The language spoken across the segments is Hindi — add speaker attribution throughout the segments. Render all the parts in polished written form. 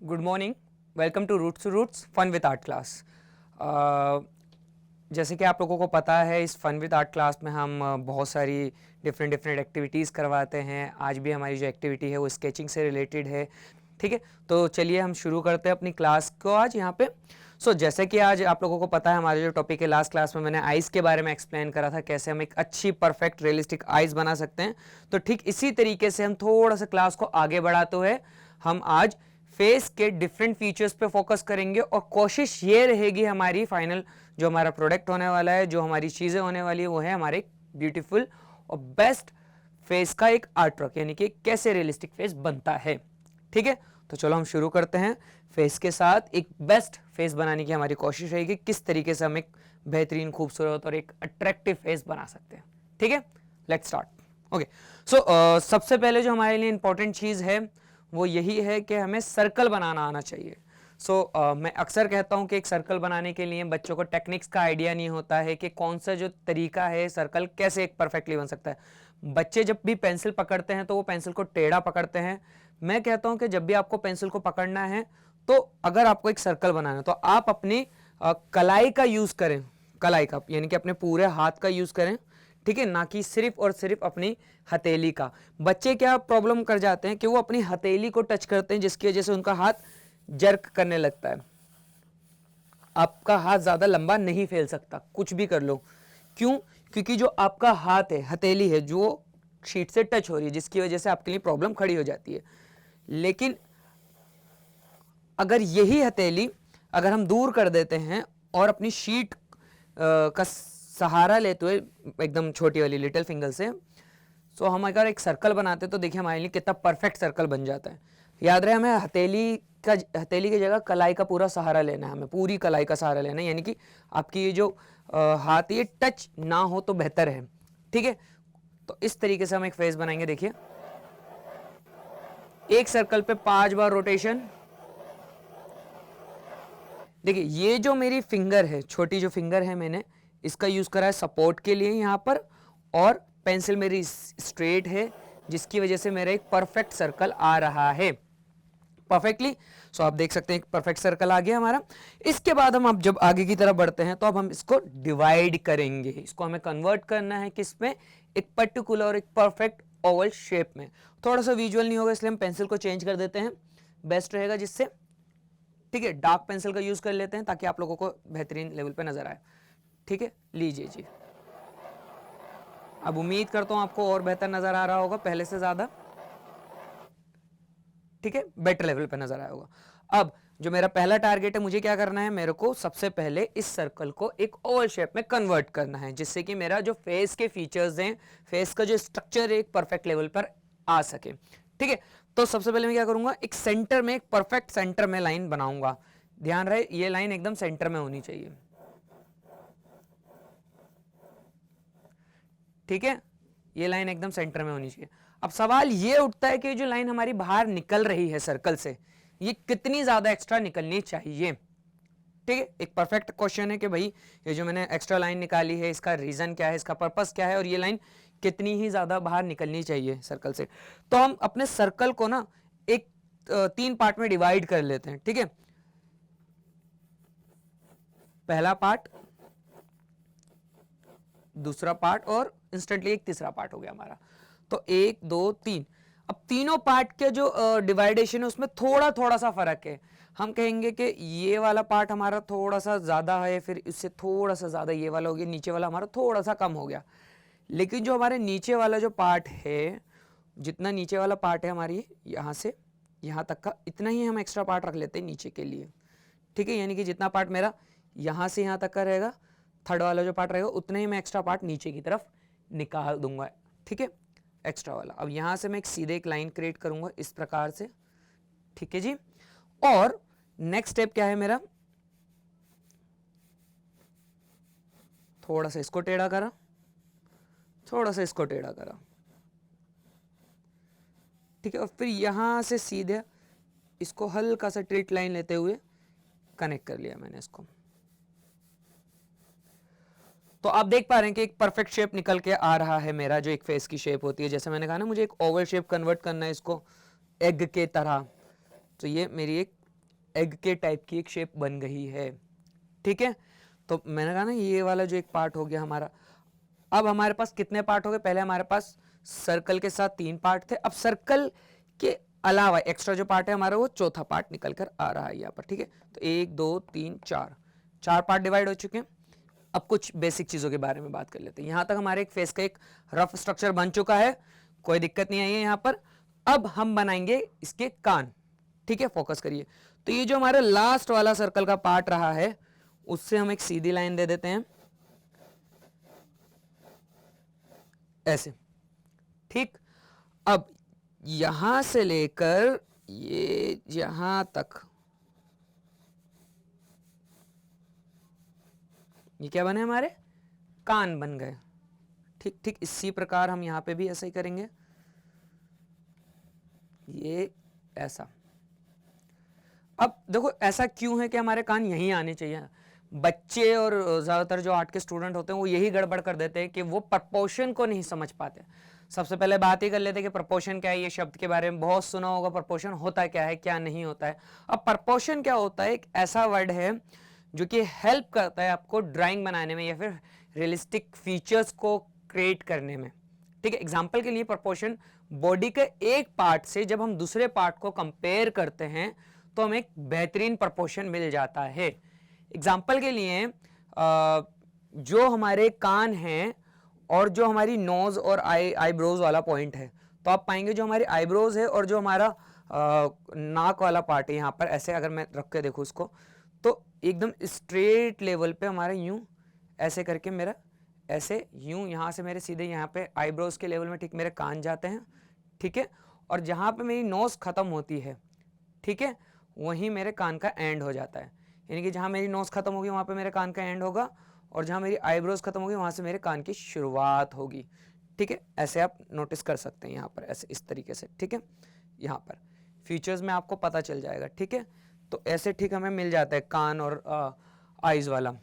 Speaker 1: Good morning, welcome to Roots Fun with Art class. जैसे कि आप लोगों को पता है, इस फन विद आर्ट क्लास में हम बहुत सारी डिफरेंट एक्टिविटीज़ करवाते हैं। आज भी हमारी जो एक्टिविटी है वो स्केचिंग से रिलेटेड है। ठीक है, तो चलिए हम शुरू करते हैं अपनी क्लास को आज यहाँ पे। जैसे कि आज आप लोगों को पता है, हमारा जो टॉपिक है, लास्ट क्लास में मैंने आइज़ के बारे में एक्सप्लेन करा था, कैसे हम एक अच्छी परफेक्ट रियलिस्टिक आइज़ बना सकते हैं। तो ठीक इसी तरीके से हम थोड़ा सा क्लास को आगे बढ़ाते हुए हम आज फेस के डिफरेंट फीचर्स पे फोकस करेंगे और कोशिश ये रहेगी हमारी फाइनल जो हमारा प्रोडक्ट होने वाला है, जो हमारी चीज़ें होने वाली है, वो है हमारे ब्यूटीफुल और बेस्ट फेस का एक आर्ट वर्क, यानी कि कैसे रियलिस्टिक फेस बनता है। ठीक है, तो चलो हम शुरू करते हैं। फेस के साथ एक बेस्ट फेस बनाने की हमारी कोशिश रहेगी, किस तरीके से हम एक बेहतरीन, खूबसूरत और एक अट्रैक्टिव फेस बना सकते हैं। ठीक है, लेट्स स्टार्ट। ओके, सबसे पहले जो हमारे लिए इंपॉर्टेंट चीज़ है वो यही है कि हमें सर्कल बनाना आना चाहिए। मैं अक्सर कहता हूं कि एक सर्कल बनाने के लिए बच्चों को टेक्निक्स का आइडिया नहीं होता है कि कौन सा जो तरीका है सर्कल कैसे एक परफेक्टली बन सकता है। बच्चे जब भी पेंसिल पकड़ते हैं तो वो पेंसिल को टेढ़ा पकड़ते हैं। मैं कहता हूं कि जब भी आपको पेंसिल को पकड़ना है, तो अगर आपको एक सर्कल बनाना है तो आप अपनी कलाई का यूज़ करें। कलाई का यानी कि अपने पूरे हाथ का यूज़ करें। ठीक है, ना कि सिर्फ और सिर्फ अपनी हथेली का। बच्चे क्या प्रॉब्लम कर जाते हैं कि वो अपनी हथेली को टच करते हैं, जिसकी वजह से उनका हाथ जर्क करने लगता है। आपका हाथ ज़्यादा लंबा नहीं फैल सकता, कुछ भी कर लो। क्यों? क्योंकि जो आपका हाथ है, हथेली है, जो शीट से टच हो रही है, जिसकी वजह से आपके लिए प्रॉब्लम खड़ी हो जाती है। लेकिन अगर यही हथेली अगर हम दूर कर देते हैं और अपनी शीट का सहारा लेते हुए एकदम छोटी वाली लिटिल फिंगर से, हम अगर एक सर्कल बनाते हैं तो देखिए हमारे लिए कितना परफेक्ट सर्कल बन जाता है। याद रहे, हमें हथेली की जगह कलाई का पूरा सहारा लेना है, हमें पूरी कलाई का सहारा लेना है, यानी कि आपकी ये जो हाथ ये टच ना हो तो बेहतर है। ठीक है, तो इस तरीके से हम एक फेस बनाएंगे। देखिए, एक सर्कल पे 5 बार रोटेशन। देखिए, ये जो मेरी फिंगर है, छोटी जो फिंगर है, मैंने इसका यूज करा है सपोर्ट के लिए यहाँ पर, और पेंसिल मेरी स्ट्रेट है, जिसकी वजह से मेरा एक परफेक्ट सर्कल आ रहा है परफेक्टली। आप देख सकते हैं एक परफेक्ट सर्कल आ गया हमारा। इसके बाद हम अब जब आगे की तरफ बढ़ते हैं तो अब हम इसको डिवाइड करेंगे। इसको हमें कन्वर्ट करना है किसमें? एक पर्टिकुलर, एक परफेक्ट ओवल शेप में। थोड़ा सा विजुअल नहीं होगा, इसलिए हम पेंसिल को चेंज कर देते हैं, बेस्ट रहेगा जिससे। ठीक है, डार्क पेंसिल का यूज कर लेते हैं ताकि आप लोगों को बेहतरीन लेवल पे नजर आए। ठीक है, लीजिए जी। अब उम्मीद करता हूं आपको और बेहतर नजर आ रहा होगा पहले से ज्यादा। ठीक है, बेटर लेवल पे नजर आया होगा। अब जो मेरा पहला टारगेट है, मुझे क्या करना है, मेरे को सबसे पहले इस सर्कल को एक ओवल शेप में कन्वर्ट करना है, जिससे कि मेरा जो फेस के फीचर्स हैं, फेस का जो स्ट्रक्चर है, एक परफेक्ट लेवल पर आ सके। ठीक है, तो सबसे पहले मैं क्या करूंगा, एक सेंटर में, एक परफेक्ट सेंटर में लाइन बनाऊंगा। ध्यान रहे, ये लाइन एकदम सेंटर में होनी चाहिए। ठीक है, ये लाइन एकदम सेंटर में होनी चाहिए। अब सवाल ये उठता है कि जो लाइन हमारी बाहर निकल रही है सर्कल से, ये कितनी ज्यादा एक्स्ट्रा निकलनी चाहिए। ठीक है, एक परफेक्ट क्वेश्चन है कि भाई ये जो मैंने एक्स्ट्रा लाइन निकाली है, इसका रीजन क्या है, इसका पर्पस क्या है, और ये लाइन कितनी ही ज्यादा बाहर निकलनी चाहिए सर्कल से। तो हम अपने सर्कल को ना एक 3 पार्ट में डिवाइड कर लेते हैं। ठीक है, पहला पार्ट, दूसरा पार्ट और इंस्टेंटली एक तीसरा पार्ट हो गया हमारा। तो 1 2 3। अब तीनों पार्ट के जो डिवाइडेशन है उसमें थोड़ा थोड़ा सा फर्क है। हम कहेंगे कि ये वाला पार्ट हमारा थोड़ा सा ज्यादा है, फिर इससे थोड़ा सा ज्यादा ये वाला हो गया, नीचे वाला हमारा थोड़ा सा कम हो गया। लेकिन जो हमारे नीचे वाला जो पार्ट है, जितना नीचे वाला पार्ट है हमारी यहाँ से यहाँ तक का, इतना ही हम एक्स्ट्रा पार्ट रख लेते हैं नीचे के लिए। ठीक है, यानी कि जितना पार्ट मेरा यहाँ से यहाँ तक का रहेगा, थर्ड वाला जो पार्ट रहेगा, उतना ही मैं एक्स्ट्रा पार्ट नीचे की तरफ निकाल दूंगा। ठीक है, एक्स्ट्रा वाला। अब यहां से मैं एक सीधे एक लाइन क्रिएट करूंगा इस प्रकार से। ठीक है जी, और नेक्स्ट स्टेप क्या है मेरा, थोड़ा सा इसको टेढ़ा करा, थोड़ा सा इसको टेढ़ा करा। ठीक है, और फिर यहां से सीधे इसको हल्का सा स्ट्रेट लाइन लेते हुए कनेक्ट कर लिया मैंने इसको। तो आप देख पा रहे हैं कि एक परफेक्ट शेप निकल के आ रहा है मेरा, जो एक फेस की शेप होती है। जैसे मैंने कहा ना, मुझे एक ओवल शेप कन्वर्ट करना है इसको एग के तरह। तो ये मेरी एक एग के टाइप की एक शेप बन गई है। ठीक है, तो मैंने कहा ना ये वाला जो एक पार्ट हो गया हमारा। अब हमारे पास कितने पार्ट हो गए? पहले हमारे पास सर्कल के साथ 3 पार्ट थे, अब सर्कल के अलावा एक्स्ट्रा जो पार्ट है हमारा वो चौथा पार्ट निकल कर आ रहा है यहाँ पर। ठीक है, तो 1 2 3 4 पार्ट डिवाइड हो चुके हैं। अब कुछ बेसिक चीजों के बारे में बात कर लेते हैं। यहां तक हमारे एक फेस का एक रफ स्ट्रक्चर बन चुका है, कोई दिक्कत नहीं आई है यहाँ पर। अब हम बनाएंगे इसके कान। ठीक है, फोकस करिए। तो ये जो हमारा लास्ट वाला सर्कल का पार्ट रहा है उससे हम एक सीधी लाइन दे देते हैं ऐसे। ठीक, अब यहां से लेकर ये यहां तक ये क्या बने? हमारे कान बन गए। ठीक ठीक, इसी प्रकार हम यहां पे भी ऐसा ही करेंगे, ये ऐसा। अब देखो ऐसा क्यों है कि हमारे कान यहीं आने चाहिए। बच्चे और ज़्यादातर जो आर्ट के स्टूडेंट होते हैं वो यही गड़बड़ कर देते हैं कि वो प्रपोर्शन को नहीं समझ पाते। सबसे पहले बात ही कर लेते हैं कि प्रपोर्शन क्या है। ये शब्द के बारे में बहुत सुना होगा, प्रपोर्शन होता क्या है, क्या नहीं होता है। अब प्रपोर्शन क्या होता है? एक ऐसा वर्ड है जो कि हेल्प करता है आपको ड्राइंग बनाने में या फिर रियलिस्टिक फीचर्स को क्रिएट करने में। ठीक है, एग्जाम्पल के लिए प्रपोर्शन बॉडी के एक पार्ट से जब हम दूसरे पार्ट को कंपेयर करते हैं तो हमें एक बेहतरीन प्रपोर्शन मिल जाता है। एग्जाम्पल के लिए जो हमारे कान हैं और जो हमारी नोज और आईब्रोज वाला पॉइंट है, तो आप पाएंगे जो हमारी आईब्रोज है और जो हमारा नाक वाला पार्ट है यहाँ पर, ऐसे अगर मैं रख के देखूँ इसको, तो एकदम स्ट्रेट लेवल पे हमारा यूं ऐसे करके मेरा ऐसे यूं यहाँ से मेरे सीधे यहाँ पे आईब्रोज के लेवल में ठीक मेरे कान जाते हैं। ठीक है, और जहाँ पे मेरी नोज खत्म होती है, ठीक है, वहीं मेरे कान का एंड हो जाता है। यानी कि जहाँ मेरी नोज खत्म होगी वहाँ पे मेरे कान का एंड होगा, और जहाँ मेरी आईब्रोज खत्म होगी वहाँ से मेरे कान की शुरुआत होगी। ठीक है, ऐसे आप नोटिस कर सकते हैं यहाँ पर, ऐसे इस तरीके से। ठीक है, यहाँ पर फीचर्स में आपको पता चल जाएगा। ठीक है, तो ऐसे ठीक हमें मिल जाता है कान और आईज वाला।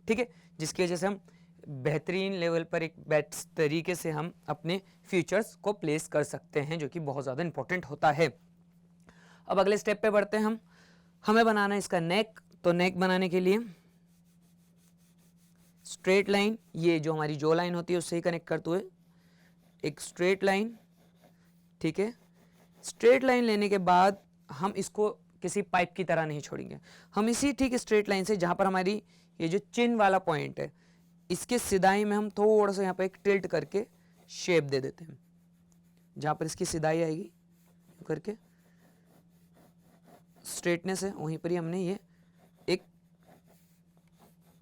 Speaker 1: ठीक है, जिसकी वजह से हम बेहतरीन लेवल पर एक बेस्ट तरीके से हम अपने फीचर्स को प्लेस कर सकते हैं, जो कि बहुत ज़्यादा इंपॉर्टेंट होता है। अब अगले स्टेप पे बढ़ते हैं हम। हमें बनाना है इसका नेक। तो नेक बनाने के लिए स्ट्रेट लाइन, ये जो हमारी जो लाइन होती है उससे ही कनेक्ट करते हुए एक स्ट्रेट लाइन। ठीक है, स्ट्रेट लाइन लेने के बाद हम इसको किसी पाइप की तरह नहीं छोड़ेंगे। हम इसी ठीक स्ट्रेट लाइन से जहां पर हमारी ये जो चिन वाला पॉइंट है, इसके सिदाई में हम थोड़ा सा यहाँ पर एक टिल्ट करके शेप दे देते हैं। जहां पर इसकी सिदाई आएगी करके स्ट्रेटनेस है, वहीं पर ही हमने ये एक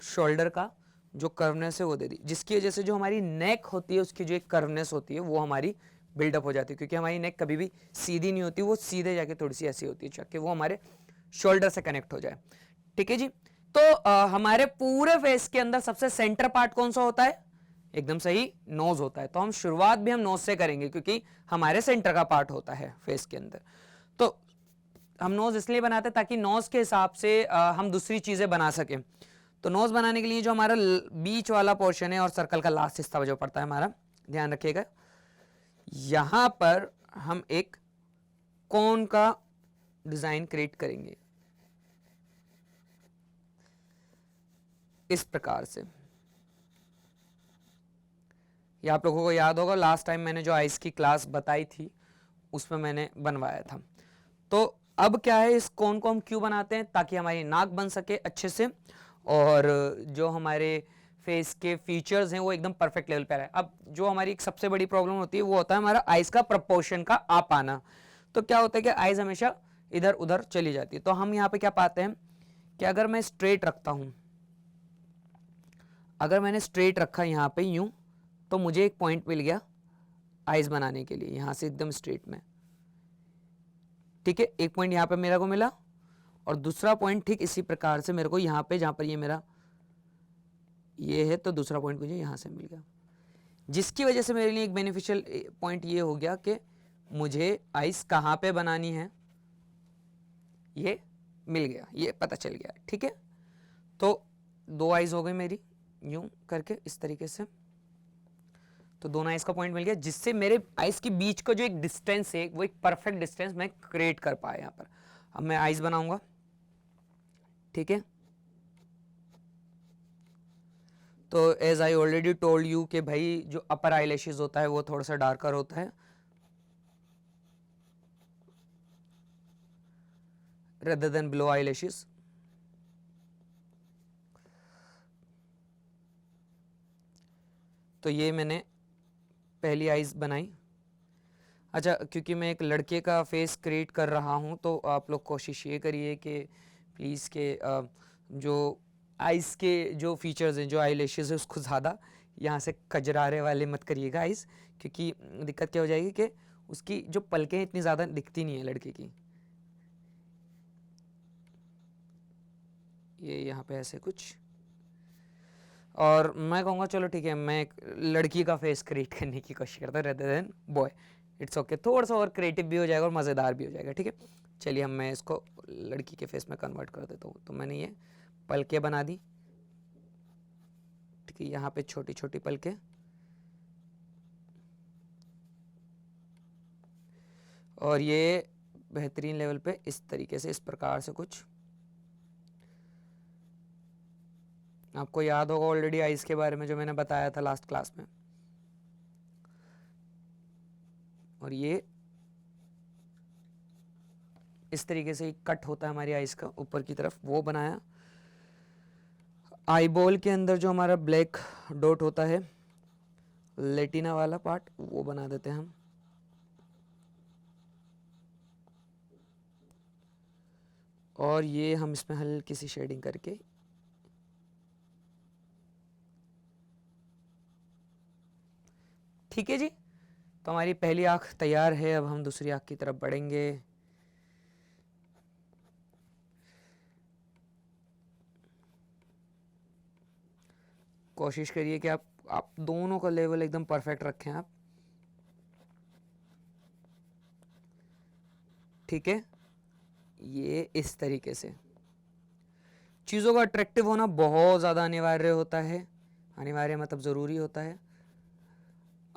Speaker 1: शोल्डर का जो कर्वनेस है वो दे दी, जिसकी वजह से जो हमारी नेक होती है उसकी जो एक कर्वनेस होती है वो हमारी बिल्डअप हो जाती है। क्योंकि हमारी नेक कभी भी सीधी नहीं होती, वो सीधे जाके थोड़ी सी ऐसी होती है ताकि वो हमारे शोल्डर से कनेक्ट हो जाए। ठीक है जी, तो हमारे पूरे फेस के अंदर सबसे सेंटर पार्ट कौन सा होता है? एकदम सही, नोज होता है। तो हम शुरुआत भी हम नोज से करेंगे क्योंकि हमारे सेंटर का पार्ट होता है फेस के अंदर। तो हम नोज इसलिए बनाते हैं ताकि नोज के हिसाब से हम दूसरी चीजें बना सकें। तो नोज बनाने के लिए जो हमारा बीच वाला पोर्शन है और सर्कल का लास्ट हिस्सा जो पड़ता है हमारा, ध्यान रखिएगा, यहां पर हम एक कोन का डिजाइन क्रिएट करेंगे इस प्रकार से। ये आप लोगों को याद होगा लास्ट टाइम मैंने जो आइस की क्लास बताई थी उसमें मैंने बनवाया था। तो अब क्या है, इस कोन को हम क्यों बनाते हैं? ताकि हमारी नाक बन सके अच्छे से और जो हमारे फेस के फीचर्स हैं वो एकदम परफेक्ट लेवल पर है। अब जो हमारी एक सबसे बड़ी प्रॉब्लम होती है वो होता है हमारा आइज का प्रपोर्शन का आ पाना। तो क्या होता है कि आइज हमेशा इधर उधर चली जाती है। तो हम यहाँ पे क्या पाते हैं कि अगर मैं स्ट्रेट रखता हूं, अगर मैंने स्ट्रेट रखा यहाँ पे यूं, तो मुझे एक पॉइंट मिल गया आइज बनाने के लिए, यहां से एकदम स्ट्रेट में। ठीक है, एक पॉइंट यहाँ पे मेरे को मिला और दूसरा पॉइंट ठीक इसी प्रकार से मेरे को यहाँ पे, जहां पर ये मेरा ये है, तो दूसरा पॉइंट मुझे यहाँ से मिल गया, जिसकी वजह से मेरे लिए एक बेनिफिशियल पॉइंट ये हो गया कि मुझे आइस कहाँ पे बनानी है ये मिल गया, ये पता चल गया। ठीक है, तो 2 आइज हो गई मेरी यूं करके इस तरीके से। तो दोनों आइस का पॉइंट मिल गया, जिससे मेरे आइस के बीच का जो एक डिस्टेंस है वो एक परफेक्ट डिस्टेंस मैं क्रिएट कर पाया यहाँ पर। अब मैं आइस बनाऊंगा, ठीक है। तो as I already told you कि भाई जो अपर आईलैशेस होता है वो थोड़ा सा डार्कर होता है rather than below eyelashes. तो ये मैंने पहली आईज बनाई। अच्छा, क्योंकि मैं एक लड़के का फेस क्रिएट कर रहा हूँ तो आप लोग कोशिश ये करिए कि प्लीज़ के जो आइज़ के जो फीचर्स हैं, जो आई लैशेज़ है, उसको ज़्यादा यहाँ से कजरारे वाले मत करिएगा आइज़, क्योंकि दिक्कत क्या हो जाएगी कि उसकी जो पलकें इतनी ज़्यादा दिखती नहीं है लड़के की। ये यहाँ पे ऐसे कुछ, और मैं कहूँगा चलो ठीक है, मैं एक लड़की का फेस क्रिएट करने की कोशिश करता हूँ rather than boy. It's okay, थोड़ा सा और क्रिएटिव भी हो जाएगा और मज़ेदार भी हो जाएगा। ठीक है, चलिए मैं इसको लड़की के फेस में कन्वर्ट कर देता हूँ। तो मैंने ये पलकें बना दी, ठीक है, यहाँ पे छोटी छोटी पलकें, और ये बेहतरीन लेवल पे इस तरीके से, इस प्रकार से कुछ। आपको याद होगा ऑलरेडी आइज़ के बारे में जो मैंने बताया था लास्ट क्लास में। और ये इस तरीके से कट होता है हमारी आइज़ का ऊपर की तरफ, वो बनाया। आई बॉल के अंदर जो हमारा ब्लैक डॉट होता है, लेटिना वाला पार्ट, वो बना देते हैं हम। और ये हम इसमें हल्की सी शेडिंग करके, ठीक है जी। तो हमारी पहली आँख तैयार है, अब हम दूसरी आँख की तरफ बढ़ेंगे। कोशिश करिए कि आप दोनों का लेवल एकदम परफेक्ट रखें आप, ठीक है। ये इस तरीके से चीज़ों का अट्रैक्टिव होना बहुत ज़्यादा अनिवार्य होता है, अनिवार्य मतलब ज़रूरी होता है।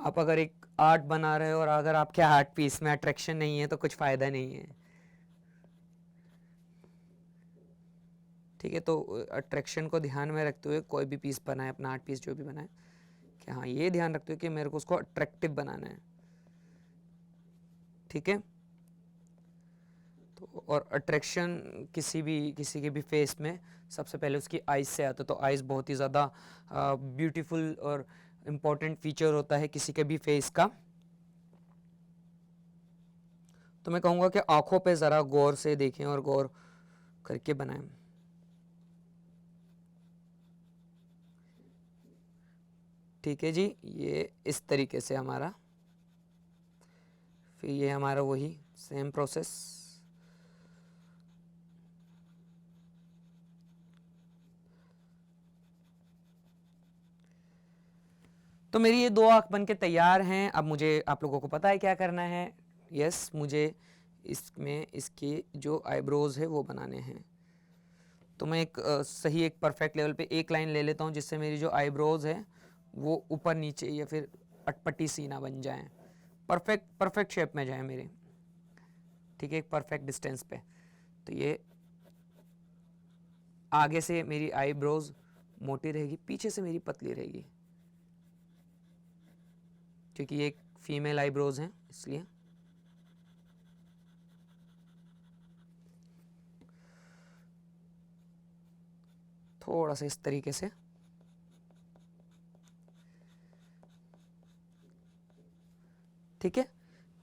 Speaker 1: आप अगर एक आर्ट बना रहे हो और अगर आपके आर्ट पीस में अट्रैक्शन नहीं है तो कुछ फ़ायदा नहीं है, ठीक है। तो अट्रैक्शन को ध्यान में रखते हुए कोई भी पीस बनाए, अपना आर्ट पीस जो भी बनाए, कि हाँ ये ध्यान रखते हुए कि मेरे को उसको अट्रैक्टिव बनाना है, ठीक है। तो और अट्रैक्शन किसी के भी फेस में सबसे पहले उसकी आइज़ से आता है। तो आइज़ बहुत ही ज़्यादा ब्यूटीफुल और इम्पोर्टेंट फीचर होता है किसी के भी फेस का। तो मैं कहूँगा कि आँखों पे ज़रा गौर से देखें और गौर करके बनाएं, ठीक है जी। ये इस तरीके से हमारा, फिर ये हमारा वही सेम प्रोसेस। तो मेरी ये दो आँख बन के तैयार हैं। अब मुझे, आप लोगों को पता है क्या करना है। यस, मुझे इसमें इसके जो आईब्रोज है वो बनाने हैं। तो मैं एक सही एक परफेक्ट लेवल पे एक लाइन ले लेता हूँ जिससे मेरी जो आईब्रोज है वो ऊपर नीचे या फिर अटपटी सी ना बन जाए, परफेक्ट शेप में जाए मेरे, ठीक है, एक परफेक्ट डिस्टेंस पे। तो ये आगे से मेरी आईब्रोज मोटी रहेगी, पीछे से मेरी पतली रहेगी, क्योंकि ये एक फीमेल आईब्रोज हैं इसलिए। थोड़ा सा इस तरीके से, ठीक है।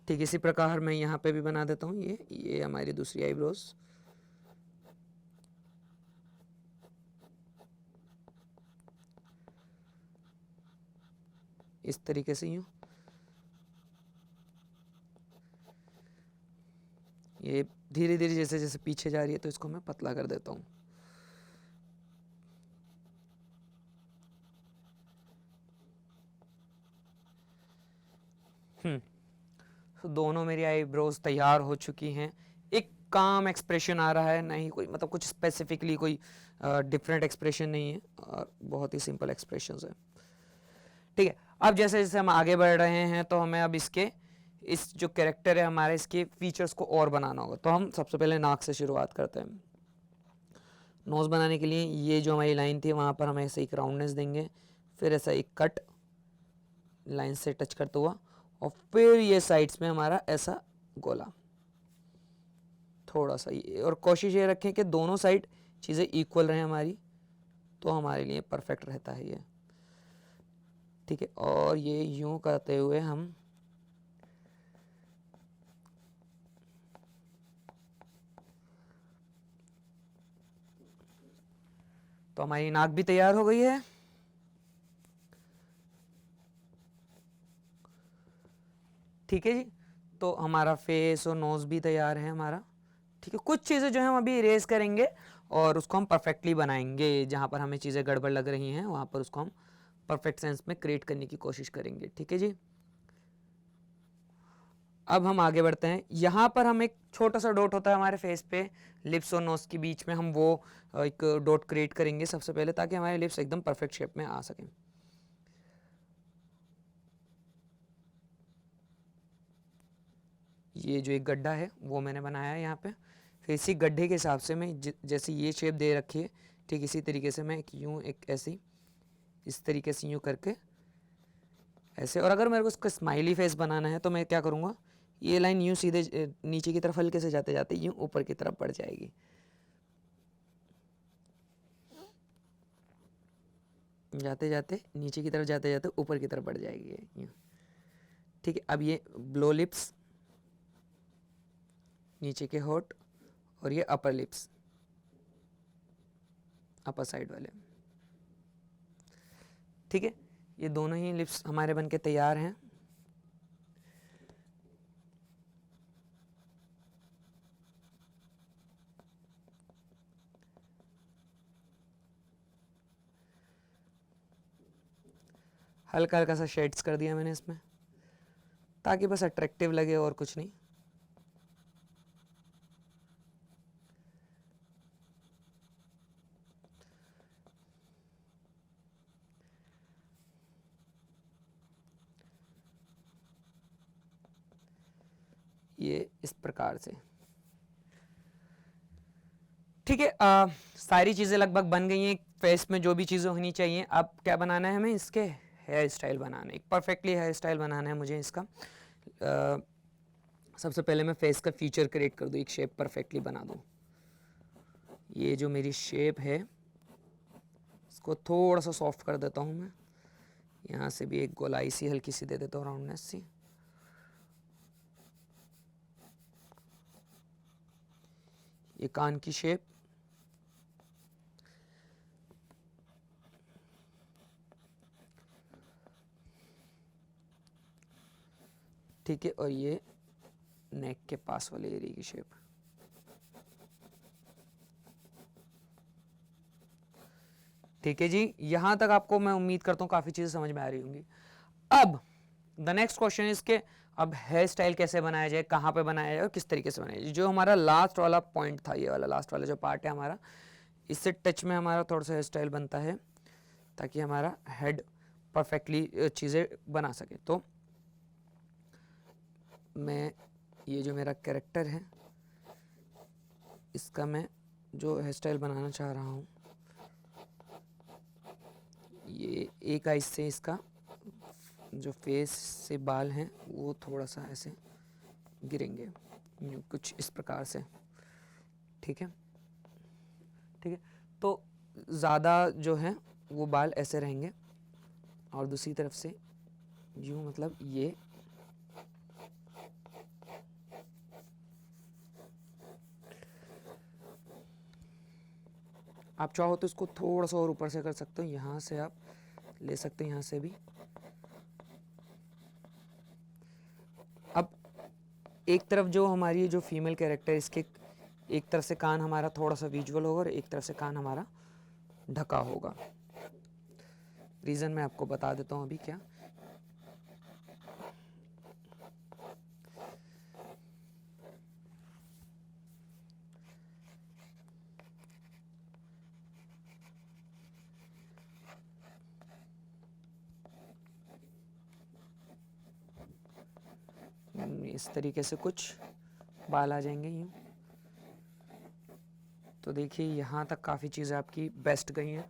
Speaker 1: ठीक इसी प्रकार मैं यहाँ पे भी बना देता हूँ। ये हमारी दूसरी आईब्रोज, इस तरीके से यूँ। ये धीरे धीरे जैसे जैसे पीछे जा रही है तो इसको मैं पतला कर देता हूँ। तो दोनों मेरी आईब्रोज तैयार हो चुकी हैं। एक काम एक्सप्रेशन आ रहा है, नहीं कोई मतलब कुछ स्पेसिफिकली कोई डिफरेंट एक्सप्रेशन नहीं है, और बहुत ही सिंपल एक्सप्रेशंस है, ठीक है। अब जैसे जैसे हम आगे बढ़ रहे हैं तो हमें अब इसके इस जो कैरेक्टर है हमारे, इसके फीचर्स को और बनाना होगा। तो हम सबसे पहले नाक से शुरुआत करते हैं। नोज़ बनाने के लिए ये जो हमारी लाइन थी वहाँ पर हम ऐसे एक राउंडनेस देंगे, फिर ऐसा एक कट लाइन से टच करता हुआ, और फिर ये साइड्स में हमारा ऐसा गोला थोड़ा सा ये, और कोशिश ये रखें कि दोनों साइड चीज़ें इक्वल रहें हमारी, तो हमारे लिए परफेक्ट रहता है ये। ठीक है, और ये यूं करते हुए हम तो हमारी नाक भी तैयार हो गई है। ठीक है जी, तो हमारा फेस और नोज़ भी तैयार है हमारा। ठीक है, कुछ चीज़ें जो है हम अभी इरेज करेंगे और उसको हम परफेक्टली बनाएंगे, जहाँ पर हमें चीज़ें गड़बड़ लग रही हैं वहाँ पर उसको हम परफेक्ट सेंस में क्रिएट करने की कोशिश करेंगे। ठीक है जी, अब हम आगे बढ़ते हैं। यहाँ पर हम एक छोटा सा डॉट होता है हमारे फेस पे, लिप्स और नोज़ के बीच में हम वो एक डॉट क्रिएट करेंगे सबसे पहले, ताकि हमारे लिप्स एकदम परफेक्ट शेप में आ सकें। ये जो एक गड्ढा है वो मैंने बनाया है यहाँ पे, फिर इसी गड्ढे के हिसाब से मैं जैसे ये शेप दे रखी है, ठीक इसी तरीके से मैं एक यूँ एक ऐसी इस तरीके से यूँ करके ऐसे, और अगर मेरे को इसका स्माइली फेस बनाना है तो मैं क्या करूँगा, ये लाइन यूँ सीधे नीचे की तरफ हल्के से जाते जाते यूँ ऊपर की तरफ बढ़ जाएगी। जाते जाते नीचे की तरफ जाते जाते ऊपर की तरफ बढ़ जाएगी यूँ। ठीक है, अब ये ब्लो लिप्स, नीचे के होठ, और ये अपर लिप्स, अपर साइड वाले। ठीक है, ये दोनों ही लिप्स हमारे बनके तैयार हैं। हल्का हल्का सा शेड्स कर दिया मैंने इसमें, ताकि बस अट्रैक्टिव लगे और कुछ नहीं। ये इस प्रकार से। ठीक है, सारी चीज़ें लगभग बन गई हैं फेस में जो भी चीज़ें होनी चाहिए। अब क्या बनाना है हमें, इसके हेयर स्टाइल बनाना है, एक परफेक्टली हेयर स्टाइल बनाना है मुझे इसका। सबसे पहले मैं फेस का फीचर क्रिएट कर दूँ, एक शेप परफेक्टली बना दूँ। ये जो मेरी शेप है इसको थोड़ा सा सॉफ्ट कर देता हूँ मैं, यहाँ से भी एक गोलाई सी हल्की सी दे देता हूँ, राउंडनेस सी। ये कान की शेप, ठीक है, और ये नेक के पास वाले एरिया की शेप। ठीक है जी, यहां तक आपको मैं उम्मीद करता हूँ काफ़ी चीज़ें समझ में आ रही होंगी। अब द नेक्स्ट क्वेश्चन इज के अब हेयर स्टाइल कैसे बनाया जाए, कहाँ पे बनाया जाए और किस तरीके से बनाया जाए। जो हमारा लास्ट वाला पॉइंट था, ये वाला लास्ट वाला जो पार्ट है हमारा, इससे टच में हमारा थोड़ा सा हेयर स्टाइल बनता है, ताकि हमारा हेड परफेक्टली चीज़ें बना सके। तो मैं ये जो मेरा कैरेक्टर है इसका मैं जो हेयर स्टाइल बनाना चाह रहा हूँ, ये एक आइज से इसका जो फेस से बाल हैं वो थोड़ा सा ऐसे गिरेंगे, कुछ इस प्रकार से। ठीक है, ठीक है, तो ज़्यादा जो है वो बाल ऐसे रहेंगे, और दूसरी तरफ से यूँ, मतलब ये आप चाहो तो इसको थोड़ा सा और ऊपर से कर सकते हो, यहाँ से आप ले सकते हैं, यहाँ से भी। अब एक तरफ जो हमारी जो फीमेल कैरेक्टर, इसके एक तरफ से कान हमारा थोड़ा सा विजुअल होगा और एक तरफ से कान हमारा ढका होगा। रीज़न मैं आपको बता देता हूँ अभी क्या। इस तरीके से कुछ बाल आ जाएंगे यूँ। तो देखिए यहाँ तक काफ़ी चीज़ें आपकी बेस्ट गई हैं।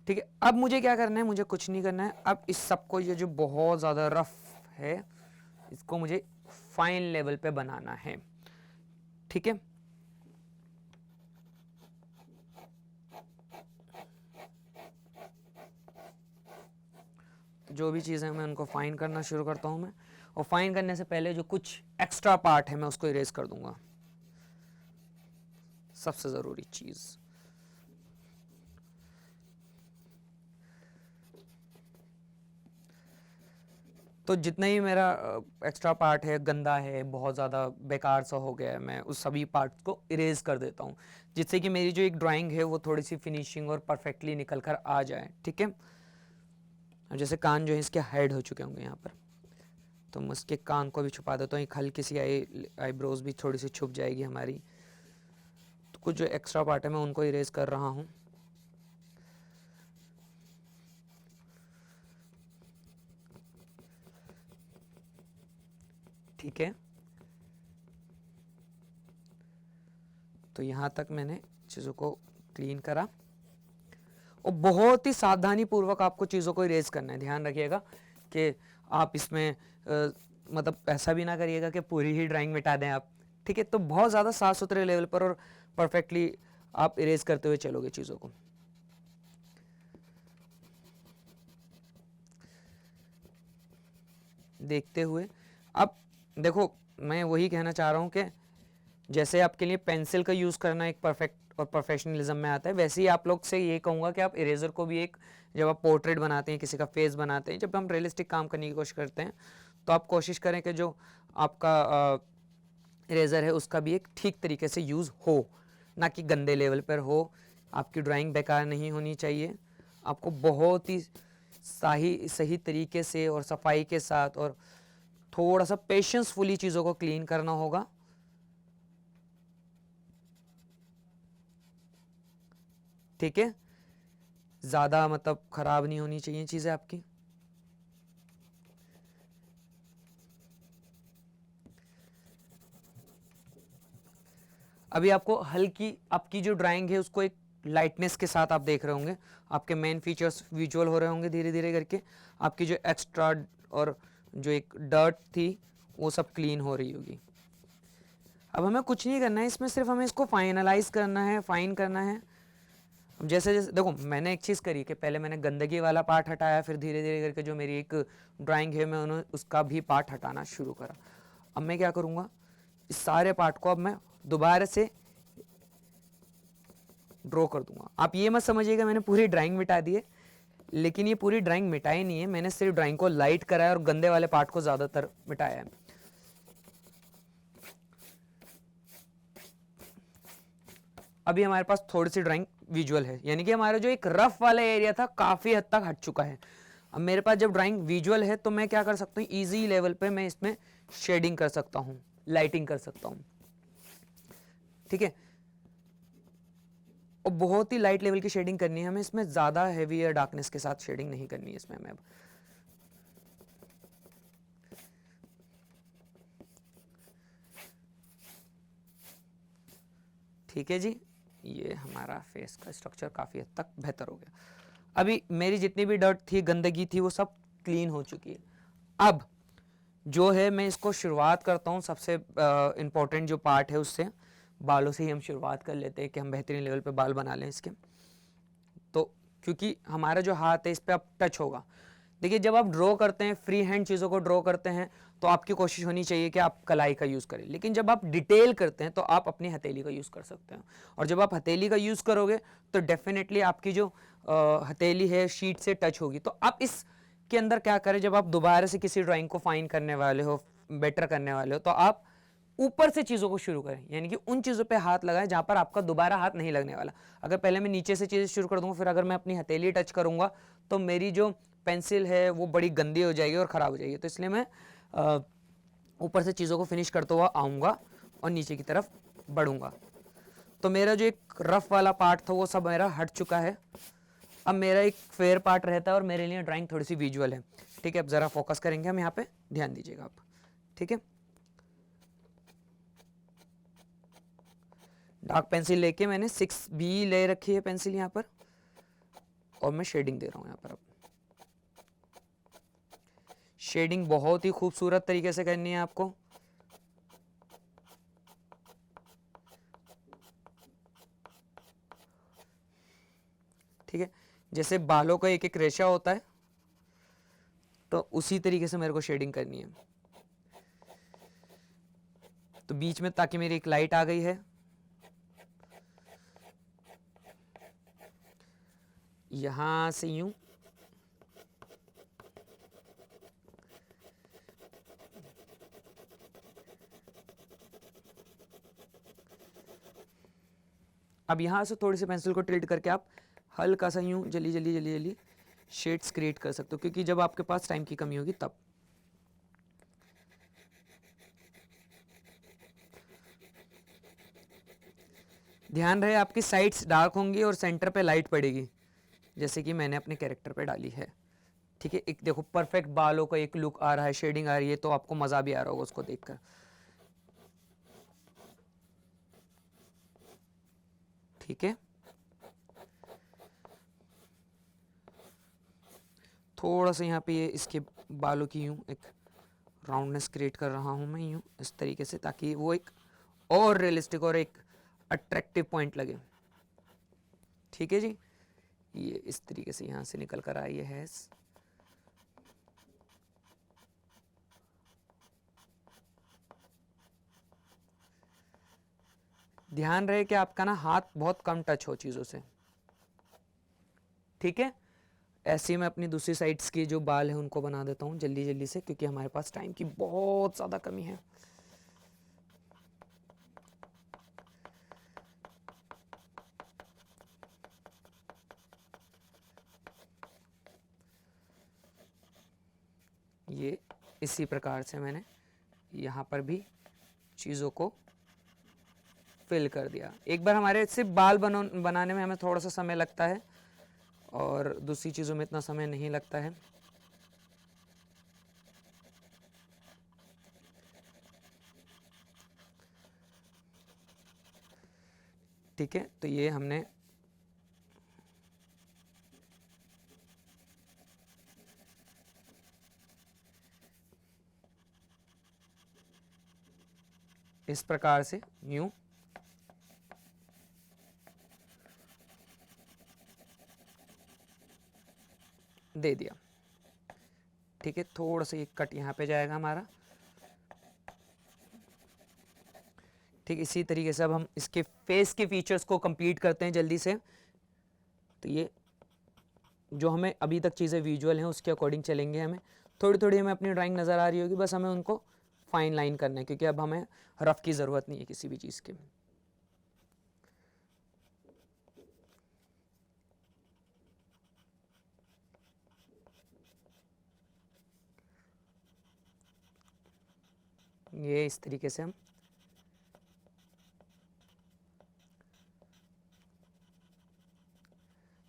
Speaker 1: ठीक है, अब मुझे क्या करना है, मुझे कुछ नहीं करना है। अब इस सबको, ये जो बहुत ज़्यादा रफ है, इसको मुझे फाइन लेवल पे बनाना है। ठीक है, जो भी चीज़ें मैं उनको फाइन करना शुरू करता हूँ मैं, और फाइन करने से पहले जो कुछ एक्स्ट्रा पार्ट है मैं उसको इरेज कर दूंगा, सबसे ज़रूरी चीज़। तो जितना ही मेरा एक्स्ट्रा पार्ट है, गंदा है, बहुत ज़्यादा बेकार सा हो गया है, मैं उस सभी पार्ट्स को इरेज कर देता हूँ, जिससे कि मेरी जो एक ड्राइंग है वो थोड़ी सी फिनिशिंग और परफेक्टली निकल कर आ जाए। ठीक है, और जैसे कान जो है इसके हाइड हो चुके होंगे यहाँ पर, तो मैं उसके कान को भी छुपा देता हूँ, एक हल्की सी आईब्रोज भी थोड़ी सी छुप जाएगी हमारी। तो कुछ जो एक्स्ट्रा पार्ट है मैं उनको इरेज कर रहा हूँ। ठीक है, तो यहाँ तक मैंने चीज़ों को क्लीन करा, और बहुत ही सावधानी पूर्वक आपको चीज़ों को इरेज करना है। ध्यान रखिएगा कि आप इसमें मतलब ऐसा भी ना करिएगा कि पूरी ही ड्राइंग मिटा दें आप। ठीक है, तो बहुत ज़्यादा साफ सुथरे लेवल पर और परफेक्टली आप इरेज करते हुए चलोगे चीज़ों को। देखते हुए, अब देखो मैं वही कहना चाह रहा हूँ कि जैसे आपके लिए पेंसिल का यूज़ करना एक परफेक्ट और प्रोफेशनलिज्म में आता है, वैसे ही आप लोग से ये कहूँगा कि आप इरेजर को भी एक, जब आप पोर्ट्रेट बनाते हैं, किसी का फेस बनाते हैं, जब हम रियलिस्टिक काम करने की कोशिश करते हैं, तो आप कोशिश करें कि जो आपका इरेजर है उसका भी एक ठीक तरीके से यूज़ हो, ना कि गंदे लेवल पर हो। आपकी ड्राइंग बेकार नहीं होनी चाहिए, आपको बहुत ही सही तरीके से और सफाई के साथ और थोड़ा सा पेशेंसफुली चीज़ों को क्लीन करना होगा। ठीक है, ज़्यादा मतलब ख़राब नहीं होनी चाहिए चीज़ें आपकी। अभी आपको हल्की, आपकी जो ड्राइंग है उसको एक लाइटनेस के साथ आप देख रहे होंगे, आपके मेन फीचर्स विजुअल हो रहे होंगे धीरे धीरे करके। आपकी जो एक्स्ट्रा और जो एक डर्ट थी वो सब क्लीन हो रही होगी। अब हमें कुछ नहीं करना है इसमें, सिर्फ हमें इसको फाइनलाइज करना है, फाइन करना है। अब जैसे जैसे देखो, मैंने एक चीज़ करी कि पहले मैंने गंदगी वाला पार्ट हटाया, फिर धीरे धीरे करके जो मेरी एक ड्राइंग है मैं उन्हें उसका भी पार्ट हटाना शुरू करा। अब मैं क्या करूँगा, इस सारे पार्ट को अब मैं दोबारा से ड्रॉ कर दूंगा। आप ये मत समझिएगा मैंने पूरी ड्राइंग मिटा दी है, लेकिन ये पूरी ड्राइंग मिटाई नहीं है, मैंने सिर्फ ड्राइंग को लाइट करा है और गंदे वाले पार्ट को ज़्यादातर मिटाया है। अभी हमारे पास थोड़ी सी ड्राइंग विजुअल है, यानी कि हमारा जो एक रफ वाला एरिया था काफ़ी हद तक हट चुका है। अब मेरे पास जब ड्राइंग विजुअल है तो मैं क्या कर सकता हूँ, ईजी लेवल पे मैं इसमें शेडिंग कर सकता हूँ, लाइटिंग कर सकता हूँ। ठीक है, और बहुत ही लाइट लेवल की शेडिंग करनी है हमें इसमें, ज़्यादा हैवी या डार्कनेस के साथ शेडिंग नहीं करनी है इसमें हमें। ठीक है जी, ये हमारा फेस का स्ट्रक्चर काफ़ी हद तक बेहतर हो गया। अभी मेरी जितनी भी डर्ट थी, गंदगी थी, वो सब क्लीन हो चुकी है। अब जो है मैं इसको शुरुआत करता हूँ, सबसे इम्पोर्टेंट जो पार्ट है उससे, बालों से ही हम शुरुआत कर लेते हैं कि हम बेहतरीन लेवल पे बाल बना लें इसके। तो क्योंकि हमारा जो हाथ है इस पर अब टच होगा। देखिए, जब आप ड्रॉ करते हैं, फ्री हैंड चीज़ों को ड्रॉ करते हैं, तो आपकी कोशिश होनी चाहिए कि आप कलाई का यूज़ करें, लेकिन जब आप डिटेल करते हैं तो आप अपनी हथेली का यूज़ कर सकते हैं। और जब आप हथेली का यूज़ करोगे तो डेफिनेटली आपकी जो हथेली है शीट से टच होगी। तो आप इस के अंदर क्या करें, जब आप दोबारा से किसी ड्राइंग को फाइन करने वाले हो, बेटर करने वाले हो, तो आप ऊपर से चीज़ों को शुरू करें, यानी कि उन चीज़ों पे हाथ लगाएं जहां पर आपका दोबारा हाथ नहीं लगने वाला। अगर पहले मैं नीचे से चीज़ें शुरू कर दूंगा, फिर अगर मैं अपनी हथेली टच करूंगा तो मेरी जो पेंसिल है वो बड़ी गंदी हो जाएगी और ख़राब हो जाएगी। तो इसलिए मैं ऊपर से चीज़ों को फिनिश करता हुआ आऊँगा और नीचे की तरफ बढ़ूँगा। तो मेरा जो एक रफ वाला पार्ट था वो सब मेरा हट चुका है। अब मेरा एक फेयर पार्ट रहता है और मेरे लिए ड्राइंग थोड़ी सी विजुअल है। ठीक है, अब ज़रा फोकस करेंगे हम यहाँ पे, ध्यान दीजिएगा आप। ठीक है, डार्क पेंसिल लेके मैंने 6B ले रखी है पेंसिल यहाँ पर, और मैं शेडिंग दे रहा हूँ यहाँ पर। अब शेडिंग बहुत ही खूबसूरत तरीके से करनी है आपको। ठीक है, जैसे बालों का एक एक रेशा होता है, तो उसी तरीके से मेरे को शेडिंग करनी है। तो बीच में ताकि मेरी एक लाइट आ गई है, यहां से यूं, अब यहां से थोड़ी सी पेंसिल को टिल्ट करके आप हल्का सा यूं जल्दी जल्दी जल्दी जल्दी शेड्स क्रिएट कर सकते हो, क्योंकि जब आपके पास टाइम की कमी होगी तब। ध्यान रहे आपकी साइड्स डार्क होंगी और सेंटर पे लाइट पड़ेगी, जैसे कि मैंने अपने कैरेक्टर पे डाली है। ठीक है, एक देखो परफेक्ट बालों का एक लुक आ रहा है, शेडिंग आ रही है, तो आपको मजा भी आ रहा होगा उसको देखकर। ठीक है, थोड़ा सा यहाँ पे ये इसके बालों की यूं एक राउंडनेस क्रिएट कर रहा हूं मैं यूं इस तरीके से, ताकि वो एक और रियलिस्टिक और एक अट्रैक्टिव पॉइंट लगे। ठीक है जी, ये इस तरीके से यहाँ से निकल कर आई है। ध्यान रहे कि आपका ना हाथ बहुत कम टच हो चीज़ों से। ठीक है, ऐसे ही मैं अपनी दूसरी साइड्स की जो बाल है उनको बना देता हूँ जल्दी जल्दी से, क्योंकि हमारे पास टाइम की बहुत ज़्यादा कमी है। ये इसी प्रकार से मैंने यहाँ पर भी चीज़ों को फिल कर दिया। एक बार हमारे सिर्फ बाल बनाने में हमें थोड़ा सा समय लगता है, और दूसरी चीज़ों में इतना समय नहीं लगता है। ठीक है, तो ये हमने इस प्रकार से यूं दे दिया। ठीक है, थोड़ा सा एक कट यहाँ पे जाएगा हमारा। ठीक, इसी तरीके से अब हम इसके फेस के फीचर्स को कंप्लीट करते हैं जल्दी से। तो ये जो हमें अभी तक चीज़ें विजुअल हैं उसके अकॉर्डिंग चलेंगे। हमें थोड़ी थोड़ी हमें अपनी ड्राइंग नज़र आ रही होगी, बस हमें उनको फाइन लाइन करना है, क्योंकि अब हमें रफ की ज़रूरत नहीं है किसी भी चीज़ के। ये इस तरीके से हम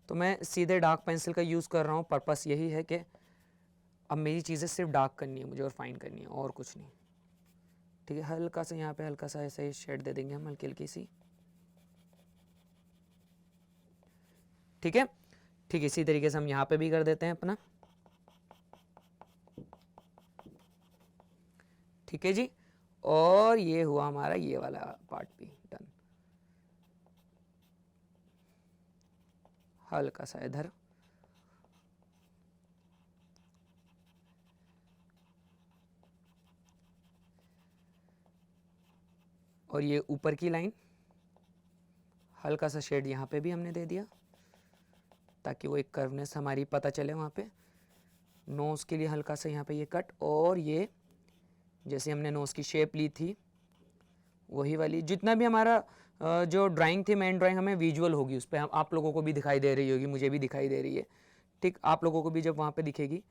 Speaker 1: तो मैं सीधे डार्क पेंसिल का यूज़ कर रहा हूँ। पर्पस यही है कि अब मेरी चीज़ें सिर्फ डार्क करनी है मुझे और फाइन करनी है, और कुछ नहीं। ठीक है, हल्का सा यहाँ पे हल्का सा ऐसे ही शेड दे देंगे हम, हल्की हल्की सी। ठीक है, ठीक इसी तरीके से हम यहाँ पे भी कर देते हैं अपना। ठीक है जी, और ये हुआ हमारा ये वाला पार्ट भी डन। हल्का सा इधर, और ये ऊपर की लाइन हल्का सा शेड यहाँ पे भी हमने दे दिया, ताकि वो एक कर्वनेस हमारी पता चले वहाँ पे। नोज़ के लिए हल्का सा यहाँ पे ये कट, और ये जैसे हमने नोज़ की शेप ली थी वही वाली, जितना भी हमारा जो ड्राइंग थी मेन ड्राइंग हमें विजुअल होगी उस पर, हम आप लोगों को भी दिखाई दे रही होगी, मुझे भी दिखाई दे रही है। ठीक, आप लोगों को भी जब वहाँ पे दिखेगी,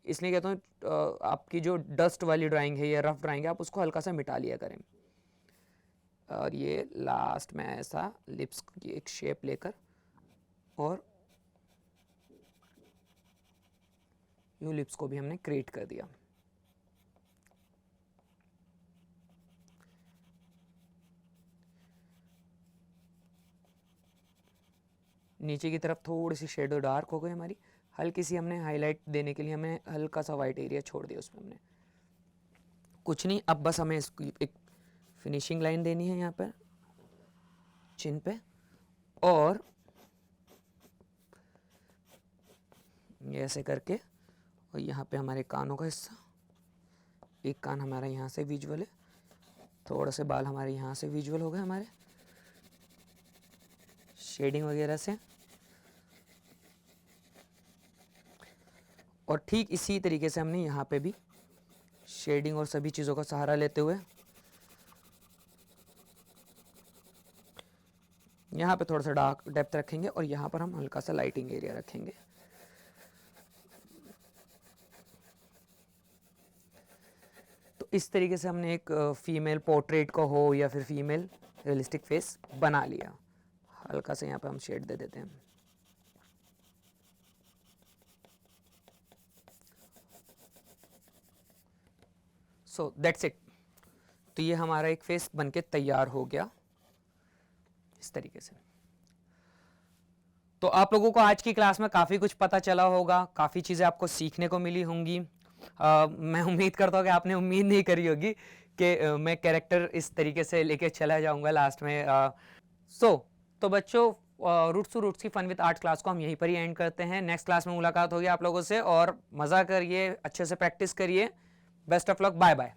Speaker 1: इसलिए कहता हूँ आपकी जो डस्ट वाली ड्राइंग है या रफ ड्राइंग है आप उसको हल्का सा मिटा लिया करें। और ये लास्ट में ऐसा लिप्स की एक शेप लेकर और यूँ लिप्स को भी हमने क्रिएट कर दिया। नीचे की तरफ थोड़ी सी शेडो डार्क हो गई हमारी, हल्की सी हमने हाईलाइट देने के लिए हमें हल्का सा वाइट एरिया छोड़ दिया उसमें हमने, कुछ नहीं। अब बस हमें इसकी एक फिनिशिंग लाइन देनी है यहाँ पर चिन पे, और ये ऐसे करके, और यहाँ पे हमारे कानों का हिस्सा, एक कान हमारा यहाँ से विजुअल है, थोड़ा से बाल हमारे यहाँ से विजुअल हो गए हमारे शेडिंग वगैरह से। और ठीक इसी तरीके से हमने यहाँ पे भी शेडिंग और सभी चीज़ों का सहारा लेते हुए यहाँ पे थोड़ा सा डार्क डेप्थ रखेंगे, और यहाँ पर हम हल्का सा लाइटिंग एरिया रखेंगे। तो इस तरीके से हमने एक फीमेल पोर्ट्रेट का हो या फिर फीमेल रियलिस्टिक फेस बना लिया। हल्का सा यहाँ पे हम शेड दे देते हैं। So that's it. तो ये हमारा एक फेस बनके तैयार हो गया इस तरीके से। तो आप लोगों को आज की क्लास में काफ़ी कुछ पता चला होगा, काफ़ी चीज़ें आपको सीखने को मिली होंगी। मैं उम्मीद करता हूँ कि आपने उम्मीद नहीं करी होगी कि मैं कैरेक्टर इस तरीके से लेके चला जाऊँगा लास्ट में। तो बच्चों, रूट्स टू रूट्स की फन विद आर्ट क्लास को हम यहीं पर ही एंड करते हैं। नेक्स्ट क्लास में मुलाकात होगी आप लोगों से, और मज़ा करिए, अच्छे से प्रैक्टिस करिए। Best of luck, bye bye.